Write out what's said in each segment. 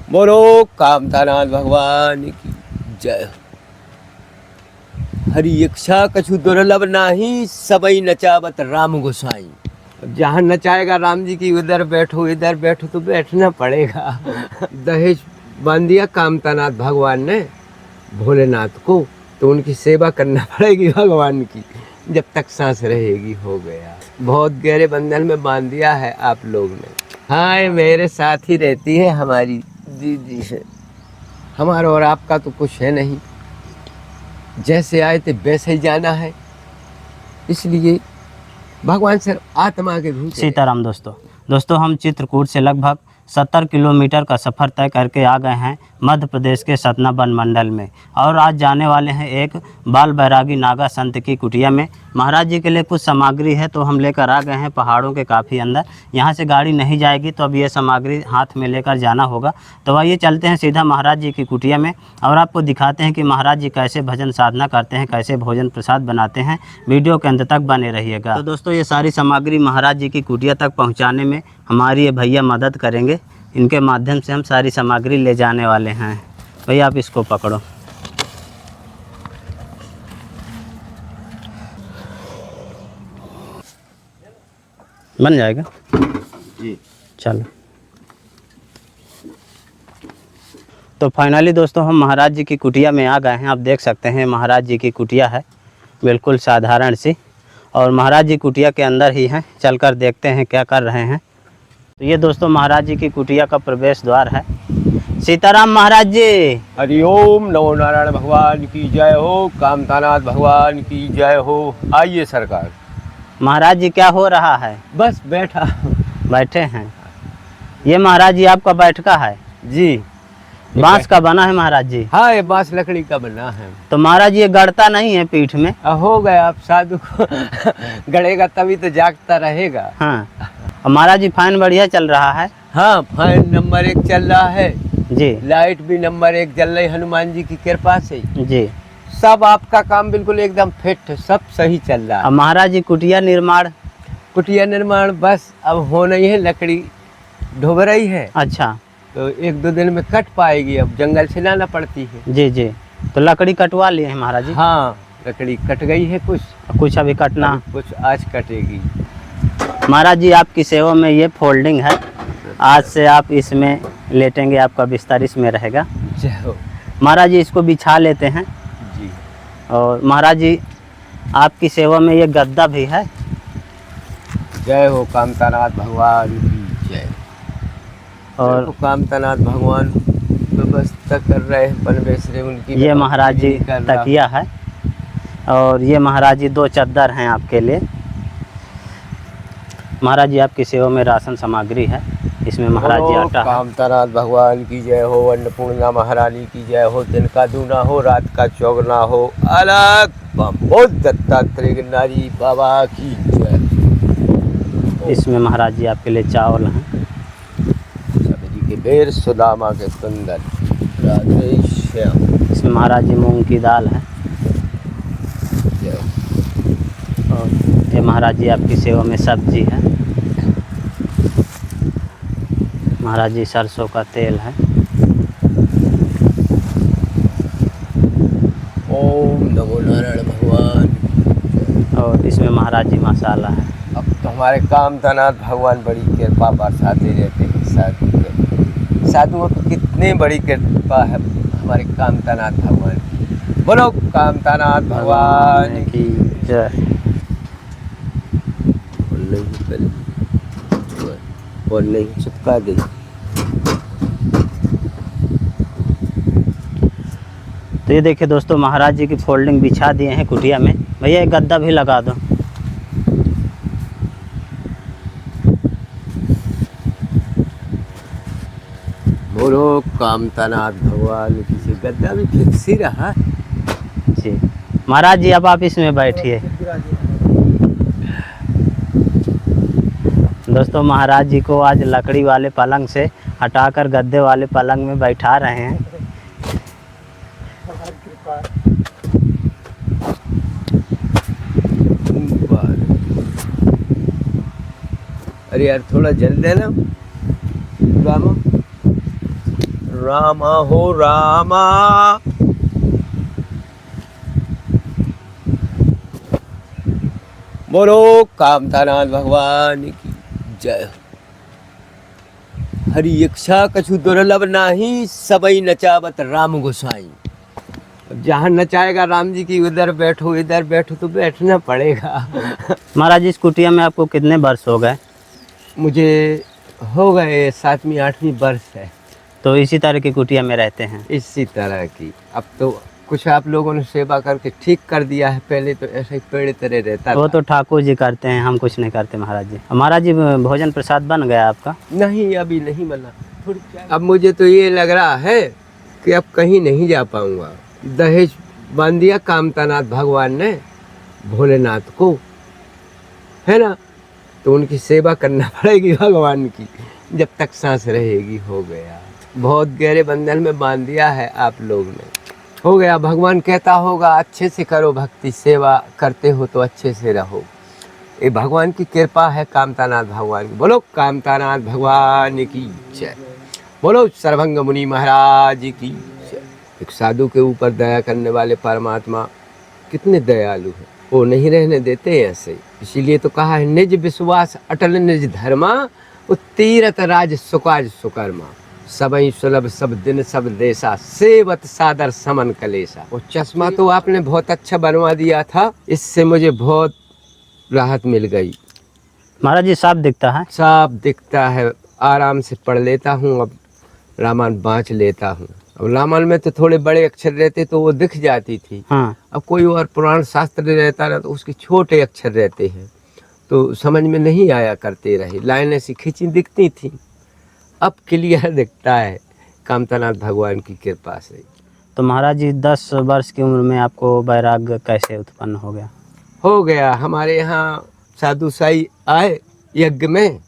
बोलो कामतानाथ भगवान की जय। हरि इच्छा कछु दुर्लभ नाही, सबई नचावत राम गोसाई। जहाँ नचाएगा राम जी की उधर बैठो इधर बैठो तो बैठना पड़ेगा। दहेज बांध दिया कामतानाथ भगवान ने भोलेनाथ को, तो उनकी सेवा करना पड़ेगी भगवान की जब तक सांस रहेगी। हो गया, बहुत गहरे बंधन में बांध दिया है आप लोग ने। हाँ, मेरे साथ ही रहती है हमारी दीदी है। हमारा और आपका तो कुछ है नहीं, जैसे आए थे वैसे ही जाना है, इसलिए भगवान सिर्फ आत्मा के रूप। सीताराम दोस्तों हम चित्रकूट से लगभग 70 किलोमीटर का सफ़र तय करके आ गए हैं मध्य प्रदेश के सतना वन मंडल में, और आज जाने वाले हैं एक बाल बैरागी नागा संत की कुटिया में। महाराज जी के लिए कुछ सामग्री है तो हम लेकर आ गए हैं पहाड़ों के काफ़ी अंदर। यहाँ से गाड़ी नहीं जाएगी तो अब ये सामग्री हाथ में लेकर जाना होगा। तो आइए चलते हैं सीधा महाराज जी की कुटिया में और आपको दिखाते हैं कि महाराज जी कैसे भजन साधना करते हैं, कैसे भोजन प्रसाद बनाते हैं। वीडियो के अंत तक बने रहिएगा। तो दोस्तों ये सारी सामग्री महाराज जी की कुटिया तक पहुँचाने में हमारी ये भैया मदद करेंगे। इनके माध्यम से हम सारी सामग्री ले जाने वाले हैं। भैया आप इसको पकड़ो। बन जाएगा जी, चलो। तो फाइनली दोस्तों हम महाराज जी की कुटिया में आ गए हैं। आप देख सकते हैं महाराज जी की कुटिया है, बिल्कुल साधारण सी, और महाराज जी कुटिया के अंदर ही हैं। चलकर देखते हैं क्या कर रहे हैं। तो ये दोस्तों महाराज जी की कुटिया का प्रवेश द्वार है। सीताराम महाराज जी। हरिओम। नमो नारायण भगवान की जय हो, कामतानाथ भगवान की जय हो। आइए सरकार। महाराज जी क्या हो रहा है? बस बैठा। बैठे हैं। ये महाराज जी आपका बैठका है जी, बांस का बना है महाराज जी? हाँ, ये बांस लकड़ी का बना है। तो महाराज जी ये गड़ता नहीं है पीठ में? हो गया, अब साधु को गड़ेगा तभी तो जागता रहेगा। हाँ, और महाराज जी फैन बढ़िया चल रहा है? हाँ, फैन नंबर 1 चल रहा है जी। लाइट भी नंबर 1 जल रही, हनुमान जी की कृपा से। जी। सब आपका काम बिल्कुल एकदम फिट, सब सही चल रहा है। अब महाराज जी कुटिया निर्माण? कुटिया निर्माण बस अब होना ही है, लकड़ी ढुब रही है। अच्छा, तो 1-2 दिन में कट पाएगी, अब जंगल से लाना पड़ती है। जी जी। तो लकड़ी कटवा लिए हैं महाराज जी? हाँ, लकड़ी कट गई है, कुछ अभी कटना? कुछ आज कटेगी। महाराज जी आपकी सेवा में ये फोल्डिंग है, आज से आप इसमें लेटेंगे, आपका बिस्तर इसमें रहेगा। जय हो। महाराज जी इसको बिछा लेते हैं जी। और महाराज जी आपकी सेवा में ये गद्दा भी है। जय हो कामतानाथ भगवान की जय। और कामतानाथ भगवान व्यवस्था कर रहे हैं, परमेश्वर उनकी। ये महाराज जी तकिया है और ये महाराज जी 2 चद्दर हैं आपके लिए। महाराज जी आपकी सेवा में राशन सामग्री है, इसमें महाराज जी आटा है। कामतानाथ भगवान की जय हो, अन्नपूर्णा महारानी की जय हो। दिन का दूना हो, रात का चौगना हो। अलग बम दत्तात्रेय गिरनारी बाबा की जय। इसमें महाराज जी आपके लिए चावल हैं। सब्जी के बेर, सुदामा के सुंदर, राधे श्याम। इसमें महाराज जी मूंग की दाल है। जय। और ये महाराज जी आपकी सेवा में सब्जी है। महाराज जी सरसों का तेल है। ओम नमो नारायण भगवान। और इसमें महाराज जी मसाला है। अब तो हमारे कामतानाथ भगवान बड़ी कृपा बरसाते रहते हैं साधुओं पर। कितनी बड़ी कृपा है हमारे कामतानाथ भगवान की। बोलो कामतानाथ भगवान की जय। बोल नहीं चिपका दे। तो ये देखिए दोस्तों महाराज जी की फोल्डिंग बिछा दिए हैं कुटिया में। भैया एक गद्दा भी लगा दो। बोलो कामतानाथ भगवान की। से गद्दा भी फिक्स ही रहा जी। महाराज जी अब आप इसमें बैठिए। दोस्तों महाराज जी को आज लकड़ी वाले पलंग से हटाकर गद्दे वाले पलंग में बैठा रहे हैं। अरे यार थोड़ा जल देना रामा। रामा हो रामा। बोलो कामतानाथ भगवान की जय। हरि इच्छा कछु दुर्लभ नाही, सबई नचावत राम गोसाई। जहाँ नचाएगा राम जी की उधर बैठो तो बैठना पड़ेगा। महाराज इस कुटिया में आपको कितने वर्ष हो गए? मुझे हो गए 7वीं 8वीं वर्ष है तो इसी तरह की कुटिया में रहते हैं? इसी तरह की। अब तो कुछ आप लोगों ने सेवा करके ठीक कर दिया है, पहले तो ऐसे ही पेड़ तरह रहता वो था। तो ठाकुर जी करते हैं, हम कुछ नहीं करते महाराज जी। महाराज जी भोजन प्रसाद बन गया आपका? नहीं अभी नहीं बना। अब मुझे तो ये लग रहा है कि अब कहीं नहीं जा पाऊंगा। दहेज बांध दिया कामतानाथ भगवान ने भोलेनाथ को, है ना, तो उनकी सेवा करना पड़ेगी भगवान की जब तक सांस रहेगी। हो गया, बहुत गहरे बंधन में बांध दिया है आप लोग ने। हो गया, भगवान कहता होगा अच्छे से करो भक्ति, सेवा करते हो तो अच्छे से रहो। ये भगवान की कृपा है, कामतानाथ भगवान की। बोलो कामतानाथ भगवान की जय। बोलो सर्वभंग मुनि महाराज की जय। एक साधु के ऊपर दया करने वाले परमात्मा कितने दयालु हैं, वो नहीं रहने देते ऐसे। इसीलिए तो कहा है निज विश्वास अटल निज धर्मा, वो तीरथ राज सुकाज सुकर्मा। सबई सुलभ सब दिन सब देशा, सेवत सादर समन कलेसा। वो चश्मा तो आपने बहुत अच्छा बनवा दिया था, इससे मुझे बहुत राहत मिल गई। महाराज जी साफ दिखता है? साफ दिखता है, आराम से पढ़ लेता हूँ। अब रामायण बाँच लेता हूँ। अब रामायण में तो थोड़े बड़े अक्षर रहते तो वो दिख जाती थी। हाँ। अब कोई और पुराण शास्त्र रहता ना तो उसके छोटे अक्षर रहते हैं तो समझ में नहीं आया करते रहे, लाइन ऐसी खींची दिखती थी। अब क्लियर दिखता है कामतानाथ भगवान की कृपा से। तो महाराज जी 10 वर्ष की उम्र में आपको वैराग्य कैसे उत्पन्न हो गया? हो गया, हमारे यहाँ साधु साई आए यज्ञ में,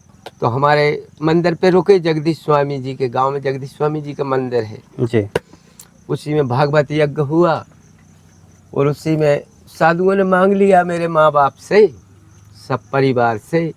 तो हमारे मंदिर पे रुके। जगदीश स्वामी जी के गांव में जगदीश स्वामी जी का मंदिर है जी। उसी में भागवत यज्ञ हुआ और उसी में साधुओं ने मांग लिया मेरे माँ बाप से, सब परिवार से,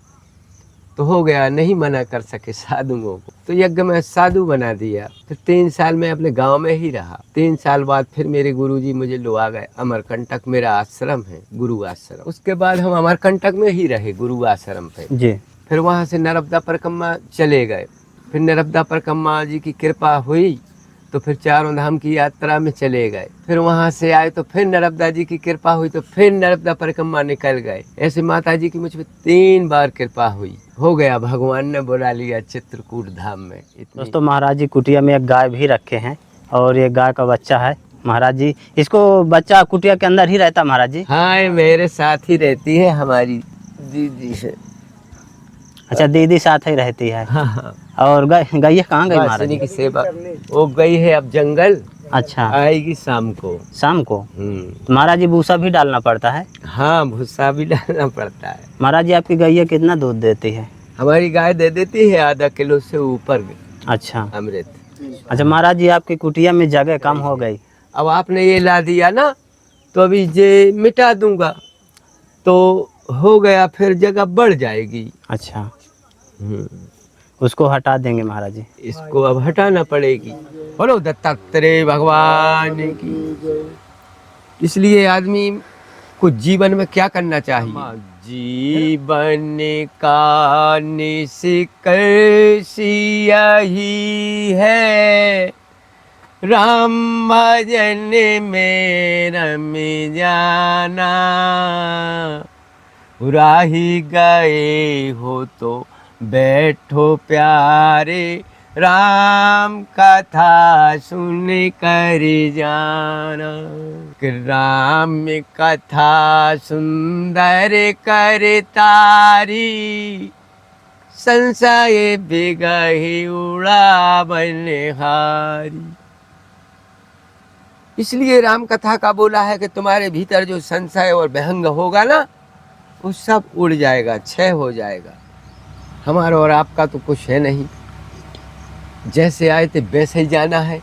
तो हो गया, नहीं मना कर सके साधुओं को, तो यज्ञ में साधु बना दिया। फिर 3 साल में अपने गांव में ही रहा। 3 साल बाद फिर मेरे गुरुजी मुझे लो आ गए। अमरकंटक मेरा आश्रम है, गुरु आश्रम। उसके बाद हम अमरकंटक में ही रहे गुरु आश्रम पे। जी। फिर वहाँ से नर्मदा परिक्रमा चले गए। फिर नर्मदा परिक्रमा जी की कृपा हुई तो फिर चारों धाम की यात्रा में चले गए। फिर वहाँ से आए तो फिर नर्मदा जी की कृपा हुई तो फिर नर्मदा परिक्रमा निकल गए। ऐसे माता जी की मुझ पर 3 बार कृपा हुई। हो गया, भगवान ने बुला लिया चित्रकूट धाम में। दोस्तों महाराज जी कुटिया में एक गाय भी रखे हैं और ये गाय का बच्चा है। महाराज जी इसको बच्चा कुटिया के अंदर ही रहता महाराज जी? हाँ, ये मेरे साथ ही रहती है, हमारी दीदी है। अच्छा, दीदी साथ ही रहती है। हाँ। और गैया कहाँ गई महाराज जी? की सेवा वो गई है अब जंगल। अच्छा, आएगी शाम को। शाम को? तो महाराज जी भूसा भी डालना पड़ता है? हाँ, भूसा भी डालना पड़ता है। महाराज जी आपकी गैया कितना दूध देती है? हमारी गाय दे देती है आधा किलो से ऊपर अच्छा अमृत। अच्छा। महाराज जी आपकी कुटिया में जगह कम हो गई। अब आपने ये ला दिया ना तो अभी ये मिटा दूंगा तो हो गया, फिर जगह बढ़ जाएगी। अच्छा, उसको हटा देंगे महाराज जी। इसको अब हटाना पड़ेगी। बोलो दत्तात्रेय भगवान की। इसलिए आदमी को जीवन में क्या करना चाहिए? जीवन का निष्कर्ष यही है, राम भजन में रम जाना। राही गए हो तो बैठो प्यारे, राम कथा सुन कर जाना। राम कथा सुंदर कर तारी, संशय बिगहि उड़ा बनिहारी। इसलिए राम कथा का बोला है कि तुम्हारे भीतर जो संशय और विहंग होगा ना वो सब उड़ जाएगा, क्षय हो जाएगा। हमारा और आपका तो कुछ है नहीं, जैसे आए थे वैसे ही जाना है।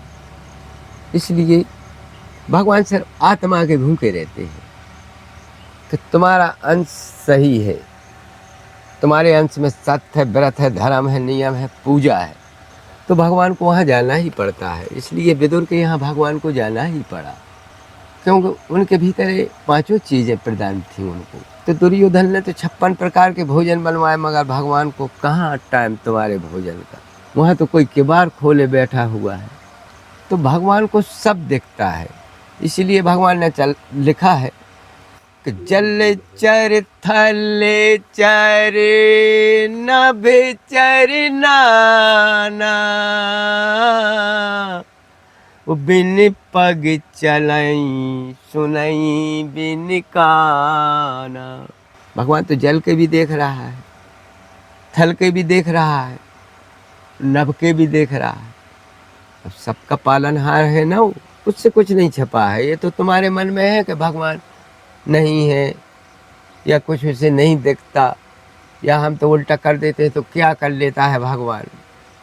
इसलिए भगवान सिर्फ आत्मा के भूखे रहते हैं कि तुम्हारा अंश सही है, तुम्हारे अंश में सत्य है, व्रत है, धर्म है, नियम है, पूजा है, तो भगवान को वहाँ जाना ही पड़ता है। इसलिए विदुर के यहाँ भगवान को जाना ही पड़ा, क्योंकि उनके भीतर ये पांचों चीज़ें प्रदान थी उनको। तो दुर्योधन ने तो 56 प्रकार के भोजन बनवाए, मगर भगवान को कहाँ टाइम तुम्हारे भोजन का। वहाँ तो कोई किबाड़ खोले बैठा हुआ है। तो भगवान को सब दिखता है, इसीलिए भगवान ने लिखा है कि जल चर थल चर नभ चर नाना, बिन पग चलई सुनई बिन काना। भगवान तो जल के भी देख रहा है, थल के भी देख रहा है, नभ के भी देख रहा है। अब सबका पालनहार है ना, वो उससे कुछ नहीं छपा है। ये तो तुम्हारे मन में है कि भगवान नहीं है या कुछ उसे नहीं दिखता, या हम तो उल्टा कर देते हैं तो क्या कर लेता है भगवान।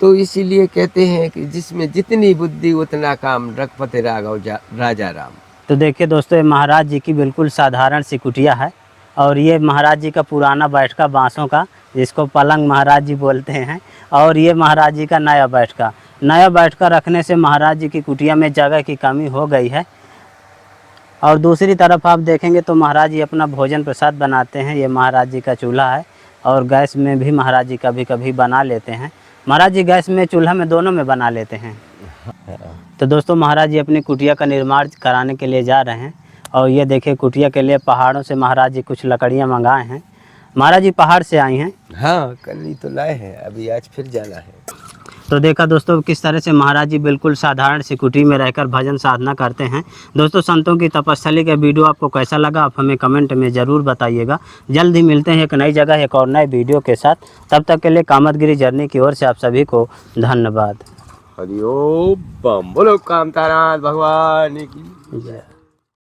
तो इसीलिए कहते हैं कि जिसमें जितनी बुद्धि उतना काम, रघुपति राघव राजा राम। तो देखिए दोस्तों, ये महाराज जी की बिल्कुल साधारण सी कुटिया है, और ये महाराज जी का पुराना बैठका बांसों का, जिसको पलंग महाराज जी बोलते हैं, और ये महाराज जी का नया बैठका रखने से महाराज जी की कुटिया में जगह की कमी हो गई है। और दूसरी तरफ आप देखेंगे तो महाराज जी अपना भोजन प्रसाद बनाते हैं। ये महाराज जी का चूल्हा है, और गैस में भी महाराज जी कभी कभी बना लेते हैं। महाराज जी गैस में, चूल्हा में, दोनों में बना लेते हैं। तो दोस्तों, महाराज जी अपनी कुटिया का निर्माण कराने के लिए जा रहे हैं, और ये देखिए कुटिया के लिए पहाड़ों से महाराज जी कुछ लकड़ियाँ मंगाए हैं। महाराज जी पहाड़ से आई हैं? हाँ, कल ही तो लाए हैं, अभी आज फिर जाना है। तो देखा दोस्तों किस तरह से महाराज जी बिल्कुल साधारण सी कुटी में रहकर भजन साधना करते हैं। दोस्तों, संतों की तपस्थली का वीडियो आपको कैसा लगा, आप हमें कमेंट में ज़रूर बताइएगा। जल्द ही मिलते हैं एक नई जगह, एक और नए वीडियो के साथ। तब तक के लिए कामतगिरी जर्नी की ओर से आप सभी को धन्यवाद। हरिओम बम। बोलो कामतारानाथ भगवान की जय।